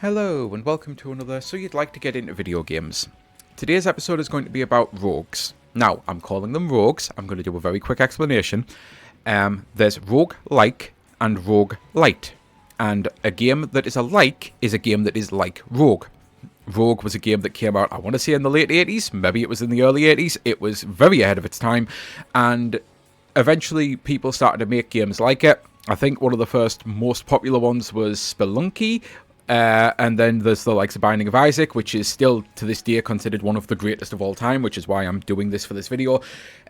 Hello and welcome to another So You'd Like to Get Into Video Games. Today's episode is going to be about rogues. Now, I'm calling them rogues. I'm going to do a very quick explanation. There's rogue-like and rogue-lite. And a game that is alike is a game that is like Rogue. Rogue was a game that came out, I want to say in the late 80s, maybe it was in the early 80s. It was very ahead of its time. And eventually people started to make games like it. I think one of the first most popular ones was Spelunky. And then there's the likes of Binding of Isaac, which is still to this day considered one of the greatest of all time, which is why I'm doing this for this video.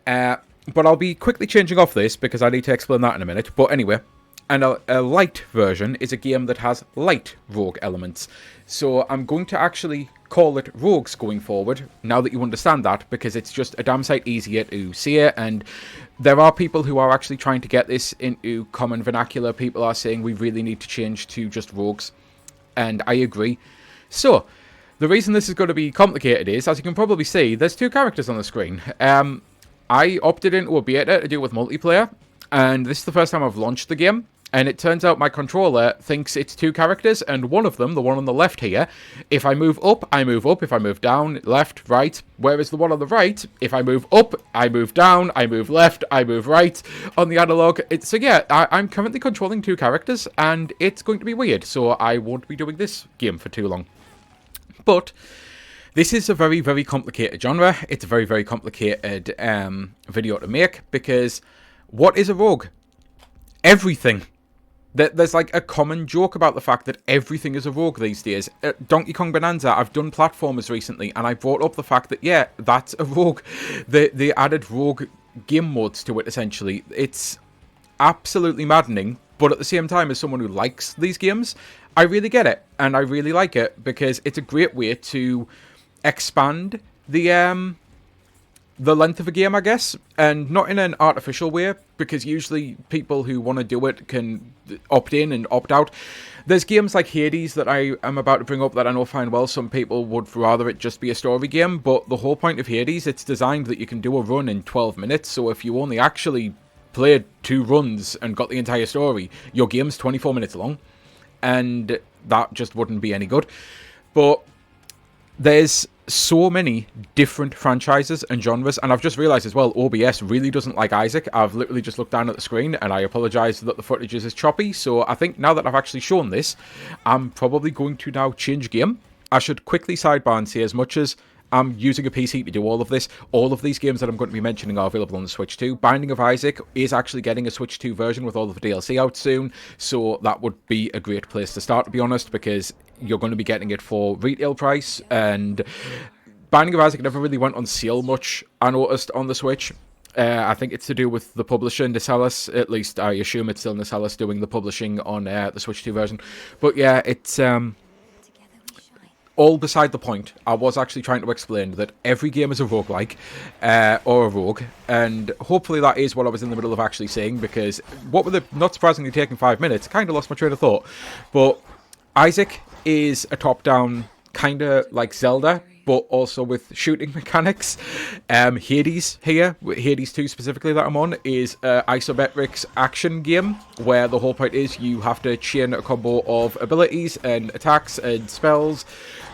But I'll be quickly changing off this because I need to explain that in a minute. But anyway, and a light version is a game that has light rogue elements. So I'm going to actually call it rogues going forward, now that you understand that, because it's just a damn sight easier to say it. And there are people who are actually trying to get this into common vernacular. People are saying we really need to change to just rogues. And I agree. So, the reason this is going to be complicated is, as you can probably see, there's two characters on the screen. I opted into a beta to do with multiplayer, and this is the first time I've launched the game. And it turns out my controller thinks it's two characters, and one of them, the one on the left here, if I move up, I move up. If I move down, left, right. Whereas the one on the right, if I move up, I move down, I move left, I move right on the analog. So yeah, I'm currently controlling two characters, and it's going to be weird. So I won't be doing this game for too long. But this is a very, very complicated genre. It's a very, very complicated video to make, because what is a rogue? Everything. There's like a common joke about the fact that everything is a rogue these days. Donkey Kong Bonanza, I've done platformers recently, and I brought up the fact that, yeah, that's a rogue. They added rogue game modes to it, essentially. It's absolutely maddening, but at the same time, as someone who likes these games, I really get it, and I really like it, because it's a great way to expand the length of a game, I guess, and not in an artificial way, because usually people who want to do it can opt in and opt out. There's games like Hades that I am about to bring up that I know fine well some people would rather it just be a story game, but the whole point of Hades, it's designed that you can do a run in 12 minutes, so if you only actually played 2 runs and got the entire story, your game's 24 minutes long, and that just wouldn't be any good. But there's so many different franchises and genres, and I've just realized as well, OBS really doesn't like Isaac. I've literally just looked down at the screen, and I apologize that the footage is choppy, so I think now that I've actually shown this, I'm probably going to now change game. I should quickly sidebar and say, as much as I'm using a PC to do all of this, all of these games that I'm going to be mentioning are available on the Switch 2. Binding of Isaac is actually getting a Switch 2 version with all of the DLC out soon, so that would be a great place to start, to be honest, because you're going to be getting it for retail price, and Binding of Isaac never really went on sale much, I noticed, on the Switch. I think it's to do with the publisher, Nisalis. At least I assume it's still Nisalis doing the publishing on the Switch 2 version. But yeah, it's all beside the point. I was actually trying to explain that every game is a roguelike, or a rogue, and hopefully that is what I was in the middle of actually saying, because what with it not surprisingly taking 5 minutes, kind of lost my train of thought. But Isaac is a top-down, kind of like Zelda, but also with shooting mechanics. Hades here, Hades 2 specifically that I'm on, is an isometrics action game, where the whole point is you have to chain a combo of abilities and attacks and spells,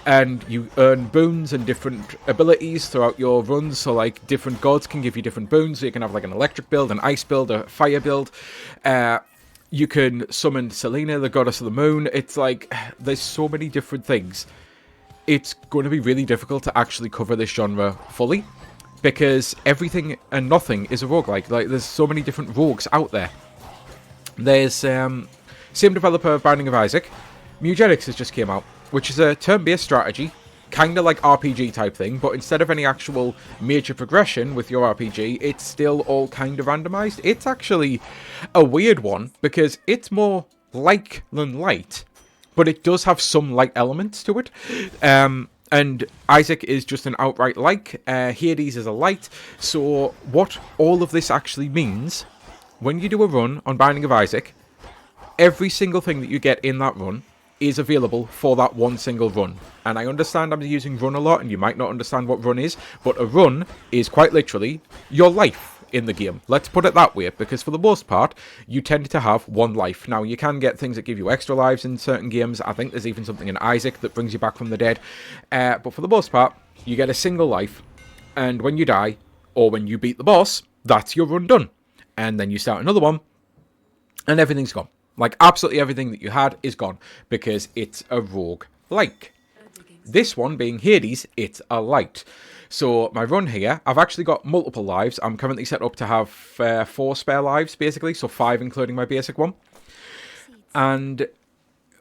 and you earn boons and different abilities throughout your runs. So like different gods can give you different boons, so you can have like an electric build, an ice build, a fire build. You can summon Selena, the goddess of the moon. It's like, there's so many different things. It's going to be really difficult to actually cover this genre fully, because everything and nothing is a roguelike. Like, there's so many different rogues out there. There's same developer of Binding of Isaac. Mugenics has just came out, which is a turn-based strategy, kind of like RPG type thing, but instead of any actual major progression with your RPG, it's still all kind of randomized. It's actually a weird one, because it's more like than light, but it does have some light elements to it. And Isaac is just an outright like. Hades is a light. So what all of this actually means, when you do a run on Binding of Isaac, every single thing that you get in that run is available for that one single run. And I understand I'm using run a lot, and you might not understand what run is, but a run is quite literally your life. in the game. Let's put it that way, because for the most part, you tend to have one life. Now, you can get things that give you extra lives in certain games. I think there's even something in Isaac that brings you back from the dead. But for the most part, you get a single life, and when you die, or when you beat the boss, that's your run done. And then you start another one, and everything's gone. Like, absolutely everything that you had is gone, because it's a rogue-like. This one being Hades, it's a light. So my run here, I've actually got multiple lives. I'm currently set up to have 4 spare lives, basically, so 5 including my basic one. And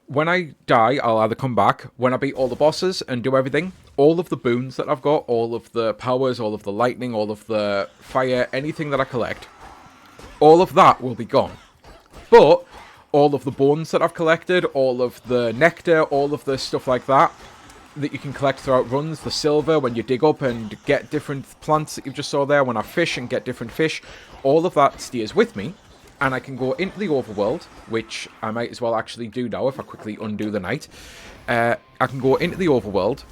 when I die, I'll either come back, when I beat all the bosses and do everything, all of the boons that I've got, all of the powers, all of the lightning, all of the fire, anything that I collect, all of that will be gone. But all of the bones that I've collected, all of the nectar, all of the stuff like that you can collect throughout runs, the silver, when you dig up and get different plants that you just saw there, when I fish and get different fish, all of that stays with me, and I can go into the overworld, which I might as well actually do now if I quickly undo the night. I can go into the overworld,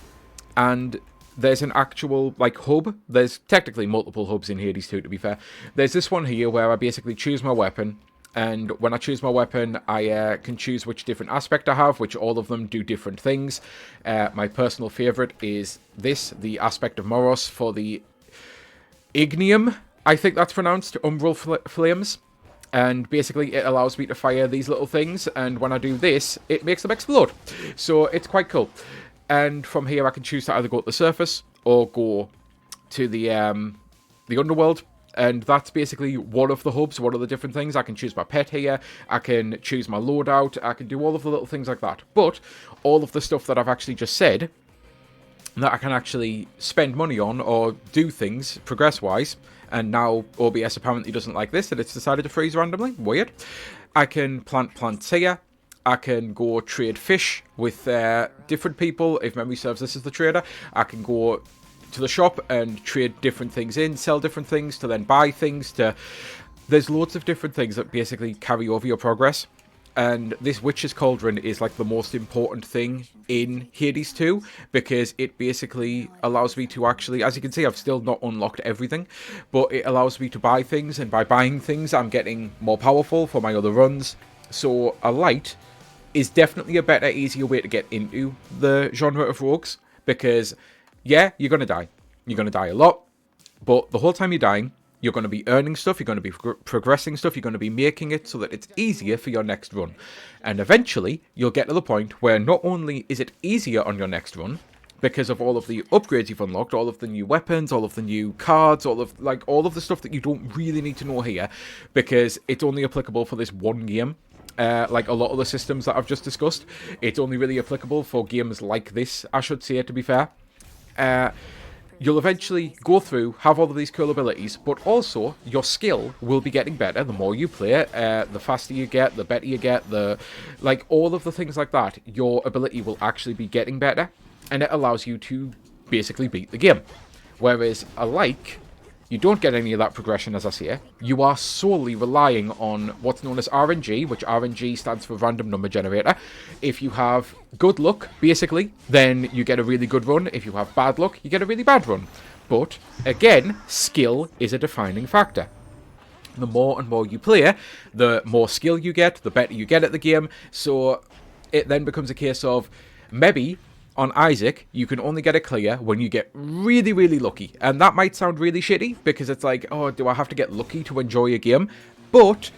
and there's an actual, like, hub. There's technically multiple hubs in Hades 2, to be fair. There's this one here where I basically choose my weapon, and when I choose my weapon, I can choose which different aspect I have, which all of them do different things. My personal favourite is this, the aspect of Moros for the Ignium, I think that's pronounced, Umbral Flames. And basically it allows me to fire these little things, and when I do this, it makes them explode. So it's quite cool. And from here I can choose to either go to the surface or go to the underworld. And that's basically one of the hubs, one of the different things. I can choose my pet here, I can choose my loadout, I can do all of the little things like that. But all of the stuff that I've actually just said, that I can actually spend money on or do things progress-wise, and now OBS apparently doesn't like this, and it's decided to freeze randomly. Weird. I can plant plants here. I can go trade fish with different people. If memory serves, this is the trader. I can go to the shop and trade different things in, sell different things, to then buy things, to... There's loads of different things that basically carry over your progress. And this Witch's Cauldron is like the most important thing in Hades 2, because it basically allows me to actually, as you can see, I've still not unlocked everything, but it allows me to buy things, and by buying things, I'm getting more powerful for my other runs. So a light is definitely a better, easier way to get into the genre of rogues, because, yeah, you're going to die. You're going to die a lot, but the whole time you're dying, you're going to be earning stuff, you're going to be progressing stuff, you're going to be making it so that it's easier for your next run. And eventually, you'll get to the point where not only is it easier on your next run, because of all of the upgrades you've unlocked, all of the new weapons, all of the new cards, all of the stuff that you don't really need to know here, because it's only applicable for this one game. Like a lot of the systems that I've just discussed, it's only really applicable for games like this, I should say, to be fair. You'll eventually go through, have all of these cool abilities, but also your skill will be getting better the more you play it. The faster you get, the better you get, like all of the things like that, your ability will actually be getting better, and it allows you to basically beat the game. Whereas you don't get any of that progression, as I say. You are solely relying on what's known as RNG, which RNG stands for Random Number Generator. If you have good luck, basically, then you get a really good run. If you have bad luck, you get a really bad run. But, again, skill is a defining factor. The more and more you play, the more skill you get, the better you get at the game. So it then becomes a case of, maybe on Isaac, you can only get a clear when you get really, really lucky. And that might sound really shitty, because it's like, oh, do I have to get lucky to enjoy a game? But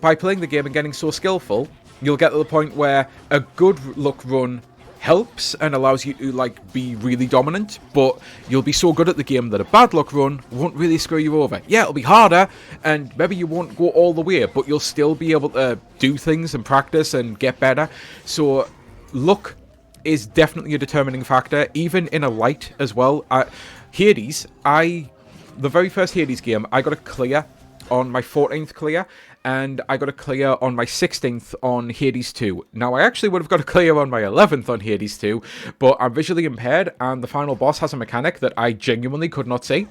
by playing the game and getting so skillful, you'll get to the point where a good luck run helps and allows you to, like, be really dominant, but you'll be so good at the game that a bad luck run won't really screw you over. Yeah, it'll be harder, and maybe you won't go all the way, but you'll still be able to do things and practice and get better. So luck is definitely a determining factor, even in a light as well. Hades, the very first Hades game, I got a clear on my 14th clear, and I got a clear on my 16th on Hades 2. Now, I actually would have got a clear on my 11th on Hades 2, but I'm visually impaired, and the final boss has a mechanic that I genuinely could not see,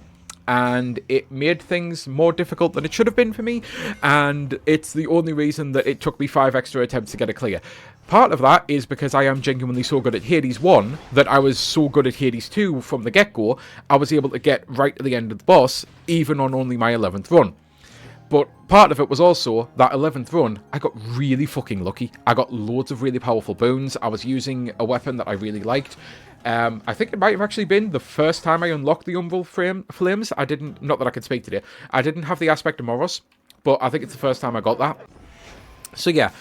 and it made things more difficult than it should have been for me, and it's the only reason that it took me 5 extra attempts to get a clear. part of that is because I am genuinely so good at Hades 1 that I was so good at Hades 2 from the get-go, I was able to get right to the end of the boss, even on only my 11th run. But part of it was also that 11th run, I got really fucking lucky. I got loads of really powerful boons. I was using a weapon that I really liked. I think it might have actually been the first time I unlocked the Umbral Flames. I didn't, not that I can speak today, I didn't have the aspect of Moros, but I think it's the first time I got that. So yeah,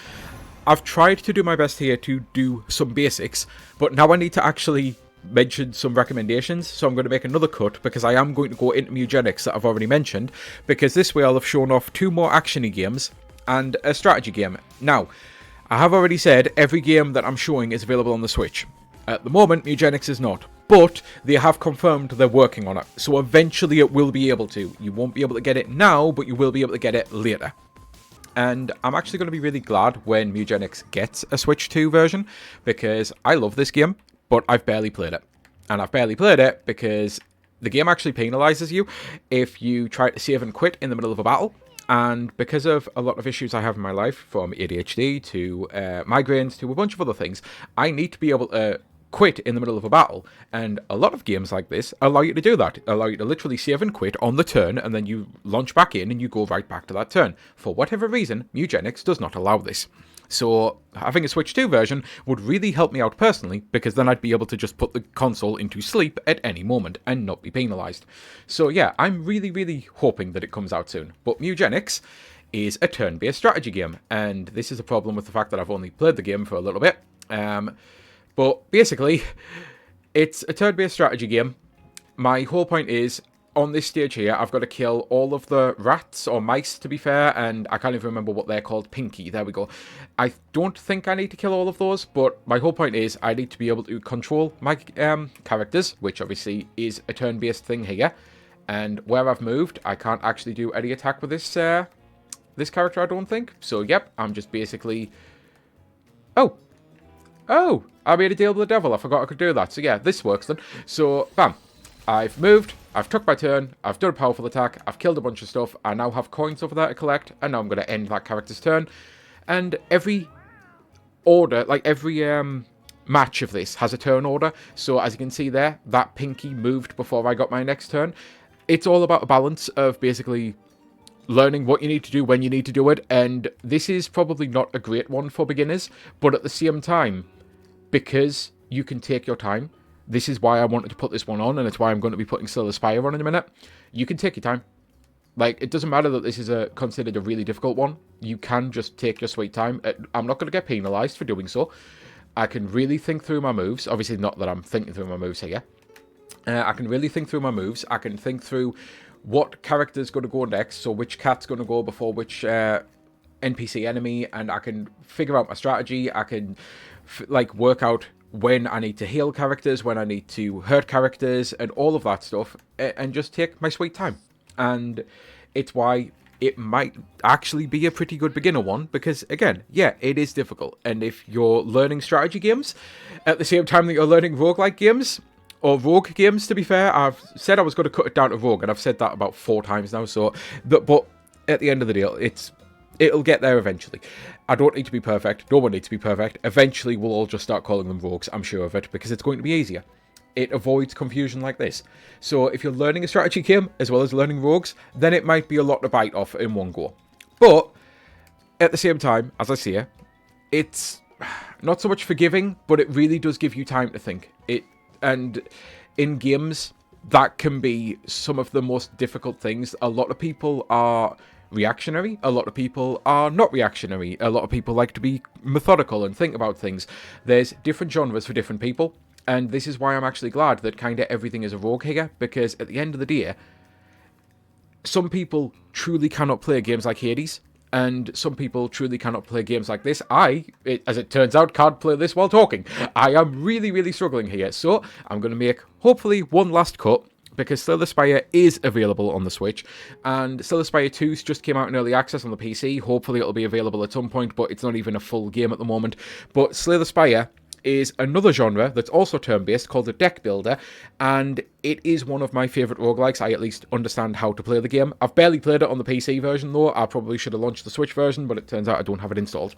I've tried to do my best here to do some basics, but now I need to actually mention some recommendations, so I'm going to make another cut because I am going to go into Mugenics that I've already mentioned, because this way I'll have shown off 2 more actiony games and a strategy game. Now, I have already said every game that I'm showing is available on the Switch. At the moment, Mugenics is not, but they have confirmed they're working on it, so eventually it will be able to. You won't be able to get it now, but you will be able to get it later. And I'm actually going to be really glad when Mugenics gets a Switch 2 version, because I love this game, but I've barely played it. And I've barely played it because the game actually penalizes you if you try to save and quit in the middle of a battle. And because of a lot of issues I have in my life, from ADHD to migraines to a bunch of other things, I need to be able to quit in the middle of a battle. And a lot of games like this allow you to do that. Allow you to literally save and quit on the turn, and then you launch back in and you go right back to that turn. For whatever reason, Mugenics does not allow this. So having a Switch 2 version would really help me out personally, because then I'd be able to just put the console into sleep at any moment and not be penalised. So yeah, I'm really, really hoping that it comes out soon. But Mugenics is a turn-based strategy game, and this is a problem with the fact that I've only played the game for a little bit. But basically, it's a turn-based strategy game. My whole point is, on this stage here, I've got to kill all of the rats, or mice to be fair, and I can't even remember what they're called. Pinky, there we go. I don't think I need to kill all of those, but my whole point is I need to be able to control my characters, which obviously is a turn-based thing here. And where I've moved, I can't actually do any attack with this this character, I don't think. So yep, I'm just basically... Oh, I made a deal with the devil. I forgot I could do that. So yeah, this works then. So, bam. I've moved, I've took my turn, I've done a powerful attack, I've killed a bunch of stuff, I now have coins over there to collect, and now I'm going to end that character's turn. And every order, like every match of this has a turn order. So as you can see there, that Pinky moved before I got my next turn. It's all about a balance of basically learning what you need to do when you need to do it, and this is probably not a great one for beginners, but at the same time, because you can take your time, this is why I wanted to put this one on, and it's why I'm going to be putting Slay the Spire on in a minute. You can take your time. Like, it doesn't matter that this is considered a really difficult one. You can just take your sweet time. I'm not going to get penalised for doing so. I can really think through my moves. Obviously, not that I'm thinking through my moves here. I can really think through my moves. I can think through what character's going to go next, so which cat's going to go before which NPC enemy, and I can figure out my strategy. I can, work out when I need to heal characters, when I need to hurt characters, and all of that stuff, and just take my sweet time. And it's why it might actually be a pretty good beginner one, because, again, yeah, it is difficult. And if you're learning strategy games at the same time that you're learning roguelike games, or rogue games, to be fair, I've said I was going to cut it down to rogue, and I've said that about 4 times now, so, but at the end of the day, it'll get there eventually. I don't need to be perfect. No one needs to be perfect. Eventually, we'll all just start calling them rogues. I'm sure of it, because it's going to be easier. It avoids confusion like this. So if you're learning a strategy game, as well as learning rogues, then it might be a lot to bite off in one go. But, at the same time, as I say, it's not so much forgiving, but it really does give you time to think. And in games, that can be some of the most difficult things. A lot of people are reactionary, a lot of people are not reactionary, a lot of people like to be methodical and think about things. There's different genres for different people, and this is why I'm actually glad that kind of everything is a rogue here, because at the end of the day, some people truly cannot play games like Hades, and some people truly cannot play games like this. As it turns out, can't play this while talking. I am really, really struggling here, so I'm going to make, hopefully, one last cut, because Slay the Spire is available on the Switch, and Slay the Spire 2 just came out in early access on the PC. Hopefully it'll be available at some point, but it's not even a full game at the moment. But Slay the Spire is another genre that's also turn-based called the Deck Builder, and it is one of my favourite roguelikes. I at least understand how to play the game. I've barely played it on the PC version though. I probably should have launched the Switch version, but it turns out I don't have it installed.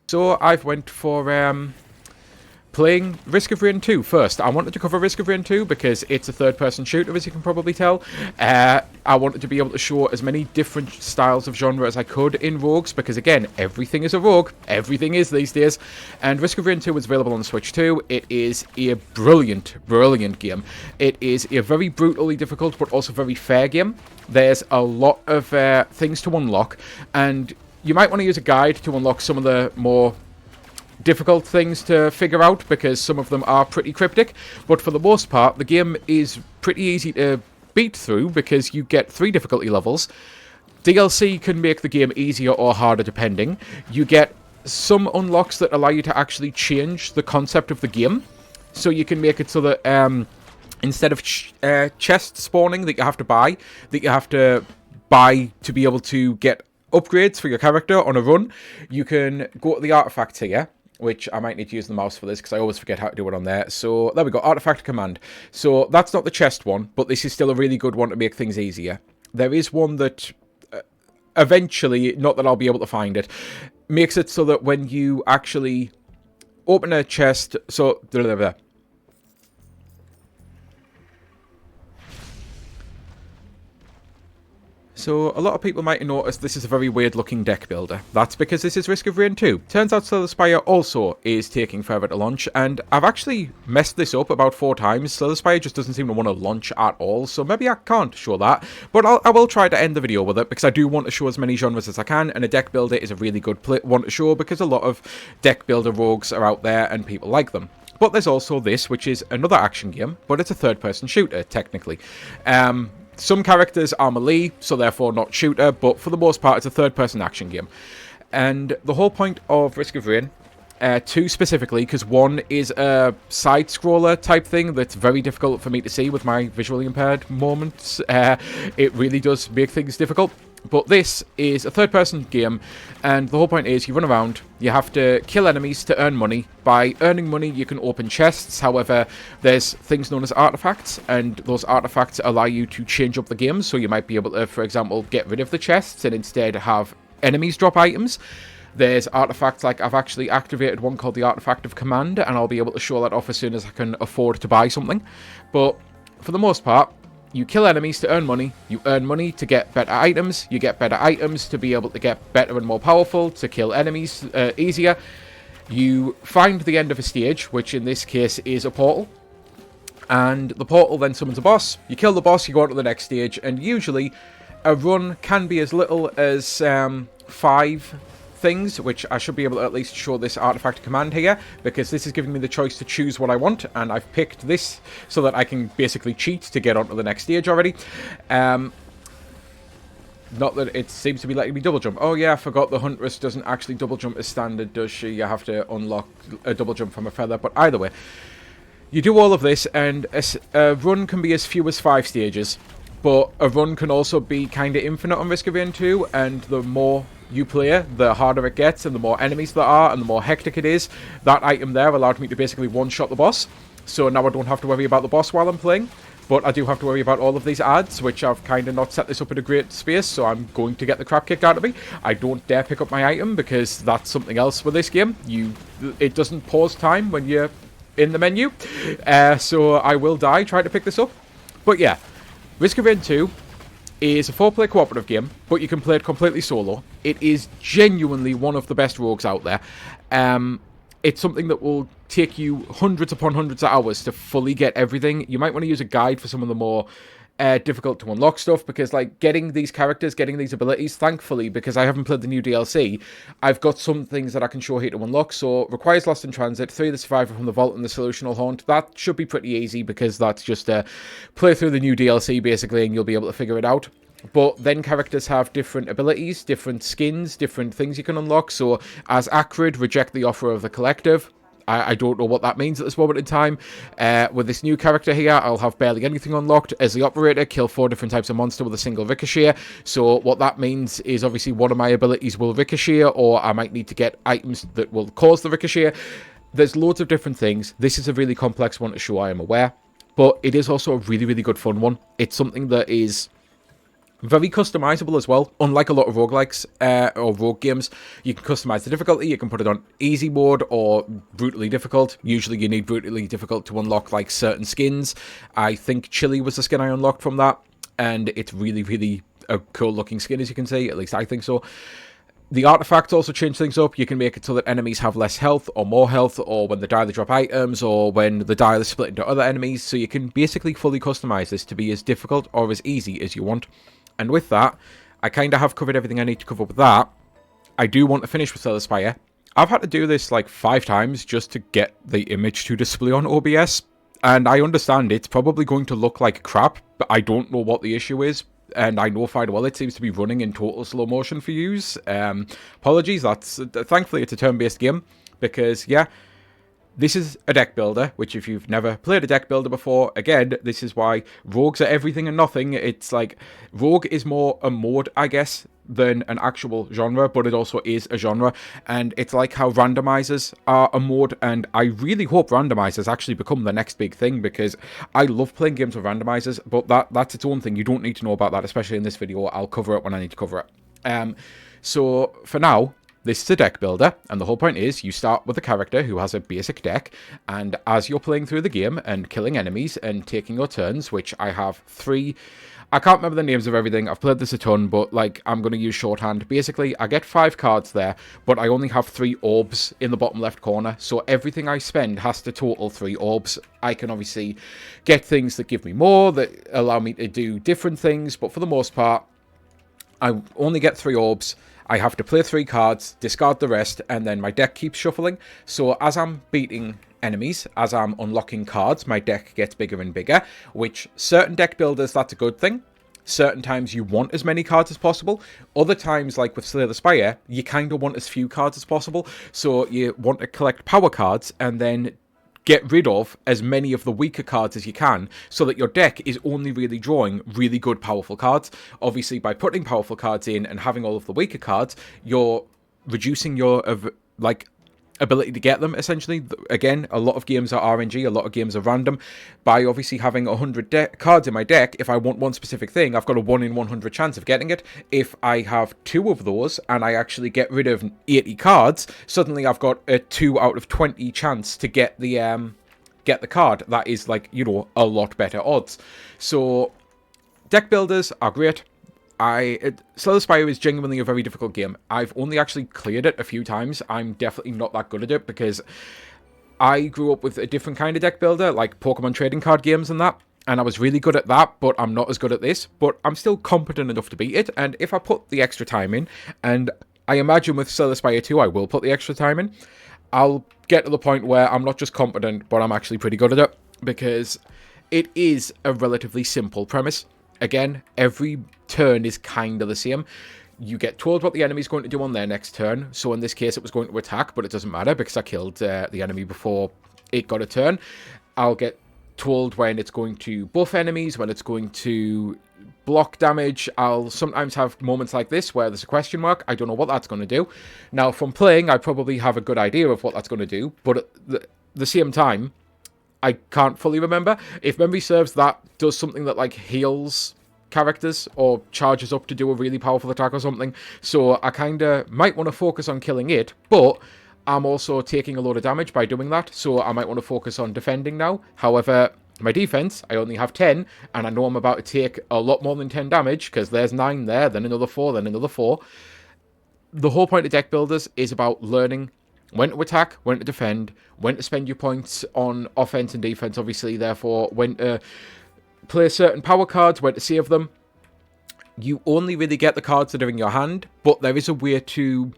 So I've went for playing Risk of Rain 2 first. I wanted to cover Risk of Rain 2 because it's a third-person shooter, as you can probably tell. I wanted to be able to show as many different styles of genre as I could in Rogues, because again, everything is a Rogue. Everything is these days. And Risk of Rain 2 is available on the Switch too. It is a brilliant, brilliant game. It is a very brutally difficult, but also very fair game. There's a lot of things to unlock, and you might want to use a guide to unlock some of the more difficult things to figure out, because some of them are pretty cryptic, but for the most part the game is pretty easy to beat through because you get 3 difficulty levels. DLC can make the game easier or harder depending. You get some unlocks that allow you to actually change the concept of the game, so you can make it so that instead of chest spawning that you have to buy to be able to get upgrades for your character on a run, you can go to the artifacts here, which I might need to use the mouse for this because I always forget how to do it on there. So there we go, artifact command. So that's not the chest one, but this is still a really good one to make things easier. There is one that eventually, not that I'll be able to find it, makes it so that when you actually open a chest, so So, a lot of people might have noticed this is a very weird looking deck builder. That's because this is Risk of Rain 2. Turns out Slither Spire also is taking forever to launch, and I've actually messed this up about 4 times. Slither Spire just doesn't seem to want to launch at all, so maybe I can't show that. But I will try to end the video with it, because I do want to show as many genres as I can, and a deck builder is a really good one to show, because a lot of deck builder rogues are out there, and people like them. But there's also this, which is another action game, but it's a third-person shooter, technically. Some characters are melee, so therefore not shooter, but for the most part it's a third-person action game. And the whole point of Risk of Rain, 2 specifically, because 1 is a side-scroller type thing that's very difficult for me to see with my visually impaired moments. It really does make things difficult. But this is a third-person game, and the whole point is you run around, you have to kill enemies to earn money. By earning money, you can open chests. However, there's things known as artifacts, and those artifacts allow you to change up the game. So you might be able to, for example, get rid of the chests and instead have enemies drop items. There's artifacts, like I've actually activated one called the Artifact of Command, and I'll be able to show that off as soon as I can afford to buy something. But for the most part, you kill enemies to earn money, you earn money to get better items, you get better items to be able to get better and more powerful, to kill enemies easier. You find the end of a stage, which in this case is a portal, and the portal then summons a boss. You kill the boss, you go on to the next stage, and usually a run can be as little as 5 things, which I should be able to at least show this artifact command here, because this is giving me the choice to choose what I want, and I've picked this so that I can basically cheat to get onto the next stage already. Not that it seems to be letting me double jump. Oh yeah, I forgot the Huntress doesn't actually double jump as standard, does she? You have to unlock a double jump from a feather, but either way, you do all of this, and a run can be as few as 5 stages, but a run can also be kind of infinite on Risk of Rain 2, and the more you play, the harder it gets, and the more enemies there are, and the more hectic it is. That item there allowed me to basically one-shot the boss, so now I don't have to worry about the boss while I'm playing, but I do have to worry about all of these ads, which I've kind of not set this up in a great space, so I'm going to get the crap kicked out of me. I don't dare pick up my item, because that's something else with this game. It doesn't pause time when you're in the menu, so I will die trying to pick this up. But yeah, Risk of Rain 2 is a 4-player cooperative game, but you can play it completely solo. It is genuinely one of the best rogues out there. It's something that will take you hundreds upon hundreds of hours to fully get everything. You might want to use a guide for some of the more difficult to unlock stuff, because like getting these characters, getting these abilities, thankfully, because I haven't played the new DLC, I've got some things that I can show here to unlock. So requires Lost in Transit, 3 the Survivor from the Vault, and the Solutional Haunt. That should be pretty easy, because that's just play through the new DLC basically, and you'll be able to figure it out. But then characters have different abilities, different skins, different things you can unlock. So as Acrid, reject the offer of the Collective. I don't know what that means at this moment in time. With this new character here, I'll have barely anything unlocked. As the Operator, kill 4 different types of monster with a single ricochet. So what that means is obviously one of my abilities will ricochet, or I might need to get items that will cause the ricochet. There's loads of different things. This is a really complex one to show, I am aware. But it is also a really, really good fun one. It's something that is Very customizable as well. Unlike a lot of roguelikes or rogue games, you can customize the difficulty. You can put it on easy mode or brutally difficult. Usually you need brutally difficult to unlock like certain skins. I think Chili was the skin I unlocked from that, and it's really, really a cool looking skin, as you can see. At least I think so. The artifacts also change things up. You can make it so that enemies have less health or more health, or when they die they drop items, or when they die they split into other enemies. So you can basically fully customize this to be as difficult or as easy as you want. And with that, I kind of have covered everything I need to cover with that. I do want to finish with Slay Spire. I've had to do this like 5 times just to get the image to display on OBS. And I understand it's probably going to look like crap, but I don't know what the issue is. And I know fine well it seems to be running in total slow motion for use. Apologies, thankfully it's a turn-based game, because yeah, this is a deck builder, which if you've never played a deck builder before, again, this is why rogues are everything and nothing. It's like, rogue is more a mode, I guess, than an actual genre, but it also is a genre. And it's like how randomizers are a mode, and I really hope randomizers actually become the next big thing, because I love playing games with randomizers, but that's its own thing. You don't need to know about that, especially in this video. I'll cover it when I need to cover it. So for now, this is a deck builder, and the whole point is you start with a character who has a basic deck, and as you're playing through the game and killing enemies and taking your turns, which I have 3... I can't remember the names of everything. I've played this a ton, but like I'm going to use shorthand. Basically, I get 5 cards there, but I only have 3 orbs in the bottom left corner, so everything I spend has to total 3 orbs. I can obviously get things that give me more, that allow me to do different things, but for the most part, I only get 3 orbs. I have to play 3 cards, discard the rest, and then my deck keeps shuffling. So as I'm beating enemies, as I'm unlocking cards, my deck gets bigger and bigger, which certain deck builders, that's a good thing. Certain times you want as many cards as possible. Other times, like with Slay the Spire, you kind of want as few cards as possible. So you want to collect power cards and then get rid of as many of the weaker cards as you can, so that your deck is only really drawing really good, powerful cards. Obviously, by putting powerful cards in and having all of the weaker cards, you're reducing your ability to get them, essentially. Again, a lot of games are RNG, a lot of games are random. By obviously having 100 cards in my deck, if I want one specific thing, I've got a 1 in 100 chance of getting it. If I have 2 of those and I actually get rid of 80 cards, suddenly I've got a 2 out of 20 chance to get the card. That is, like, you know, a lot better odds. So deck builders are great. Slay the Spire is genuinely a very difficult game. I've only actually cleared it a few times. I'm definitely not that good at it, because I grew up with a different kind of deck builder, like Pokemon trading card games and that, and I was really good at that, but I'm not as good at this. But I'm still competent enough to beat it, and if I put the extra time in, and I imagine with Slay the Spire 2 I will put the extra time in, I'll get to the point where I'm not just competent, but I'm actually pretty good at it, because it is a relatively simple premise. Again, every turn is kind of the same. You get told what the enemy's going to do on their next turn. So in this case, it was going to attack, but it doesn't matter because I killed the enemy before it got a turn. I'll get told when it's going to buff enemies, when it's going to block damage. I'll sometimes have moments like this where there's a question mark. I don't know what that's going to do. Now, from playing, I probably have a good idea of what that's going to do, but at the same time, I can't fully remember. If memory serves, that does something that, like, heals characters or charges up to do a really powerful attack or something. So I kind of might want to focus on killing it, but I'm also taking a load of damage by doing that, so I might want to focus on defending now. However, my defense, I only have 10, and I know I'm about to take a lot more than 10 damage, because there's 9 there, then another 4, then another 4. The whole point of deck builders is about learning when to attack, when to defend, when to spend your points on offense and defense, obviously, therefore, when to play certain power cards, when to save them. You only really get the cards that are in your hand, but there is a way to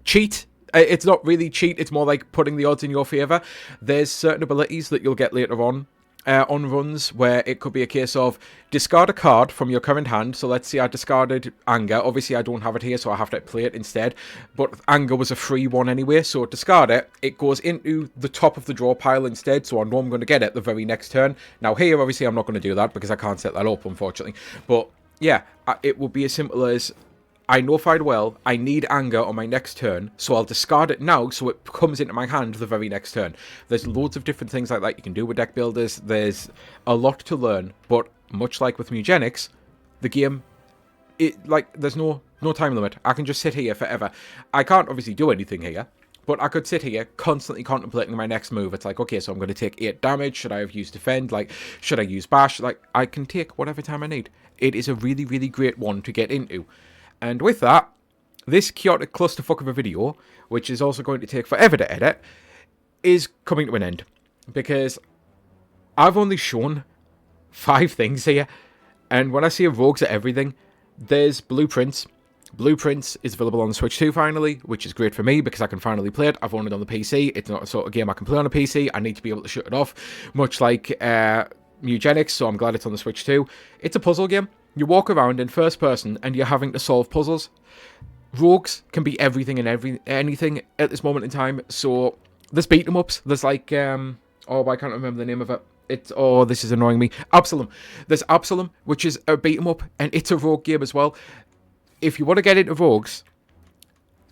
cheat. It's not really cheat, it's more like putting the odds in your favour. There's certain abilities that you'll get later on runs, where it could be a case of discard a card from your current hand. So let's say I discarded Anger. Obviously, I don't have it here, so I have to play it instead. But Anger was a free one anyway, so discard it. It goes into the top of the draw pile instead, so I know I'm going to get it the very next turn. Now here, obviously, I'm not going to do that because I can't set that up, unfortunately. But yeah, it would be as simple as, I know fine well I need Anger on my next turn, so I'll discard it now so it comes into my hand the very next turn. There's loads of different things like that you can do with deck builders. There's a lot to learn, but much like with Mugenics, the game, there's no time limit. I can just sit here forever. I can't obviously do anything here, but I could sit here constantly contemplating my next move. It's like, okay, so I'm going to take 8 damage. Should I have used defend? Like, should I use bash? Like, I can take whatever time I need. It is a really, really great one to get into. And with that, this chaotic clusterfuck of a video, which is also going to take forever to edit, is coming to an end. Because I've only shown 5 things here. And when I say rogues at everything, there's Blueprints. Blueprints is available on the Switch 2 finally, which is great for me because I can finally play it. I've owned it on the PC. It's not a sort of game I can play on a PC. I need to be able to shut it off, much like Eugenics, so I'm glad it's on the Switch 2. It's a puzzle game. You walk around in first person and you're having to solve puzzles. Rogues can be everything and anything at this moment in time. So there's beat 'em ups. There's like I can't remember the name of it. This is annoying me. Absalom. There's Absalom, which is a beat 'em up, and it's a rogue game as well. If you want to get into rogues,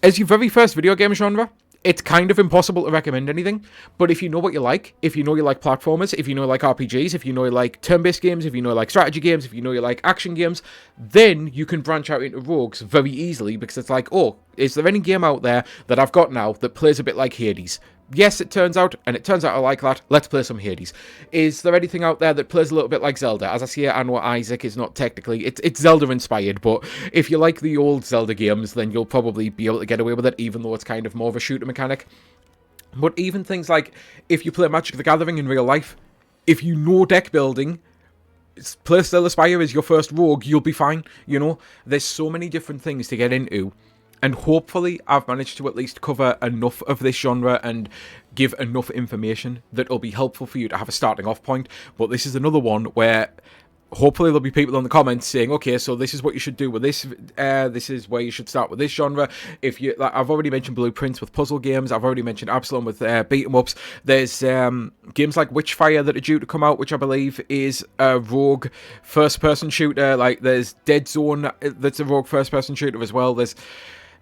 as your very first video game genre, it's kind of impossible to recommend anything. But if you know what you like, if you know you like platformers, if you know you like RPGs, if you know you like turn-based games, if you know you like strategy games, if you know you like action games, then you can branch out into rogues very easily, because it's like, oh, is there any game out there that I've got now that plays a bit like Hades? Yes, it turns out I like that. Let's play some Hades. Is there anything out there that plays a little bit like Zelda? As I say, I know Isaac is not technically... It's Zelda-inspired, but if you like the old Zelda games, then you'll probably be able to get away with it, even though it's kind of more of a shooter mechanic. But even things like, if you play Magic the Gathering in real life, if you know deck building, play Still Aspire as your first rogue, you'll be fine, you know? There's so many different things to get into. And hopefully I've managed to at least cover enough of this genre and give enough information that will be helpful for you to have a starting off point. But this is another one where hopefully there'll be people in the comments saying, okay, so this is what you should do with this. This is where you should start with this genre. If you, I've already mentioned Blueprints with puzzle games. I've already mentioned Absalom with beat 'em ups. There's games like Witchfire that are due to come out, which I believe is a rogue first-person shooter. Like there's Dead Zone, that's a rogue first-person shooter as well. There's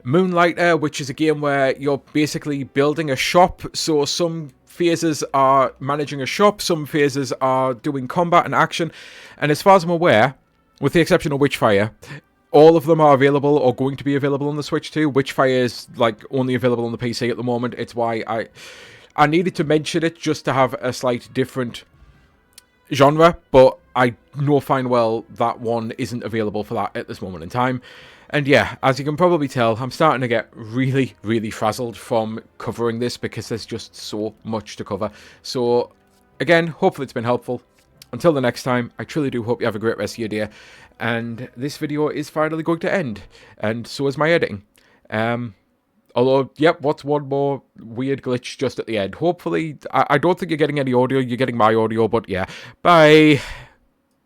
Moonlighter, which is a game where you're basically building a shop. So some phases are managing a shop, some phases are doing combat and action. And as far as I'm aware, with the exception of Witchfire, all of them are available or going to be available on the Switch 2. Witchfire is like only available on the PC at the moment. It's why I needed to mention it, just to have a slight different genre, but I know fine well that one isn't available for that at this moment in time. And yeah, as you can probably tell, I'm starting to get really, really frazzled from covering this because there's just so much to cover. So again, hopefully it's been helpful. Until the next time, I truly do hope you have a great rest of your day. And this video is finally going to end, and so is my editing. Although, yep, what's one more weird glitch just at the end? Hopefully, I don't think you're getting any audio, you're getting my audio, but yeah. Bye!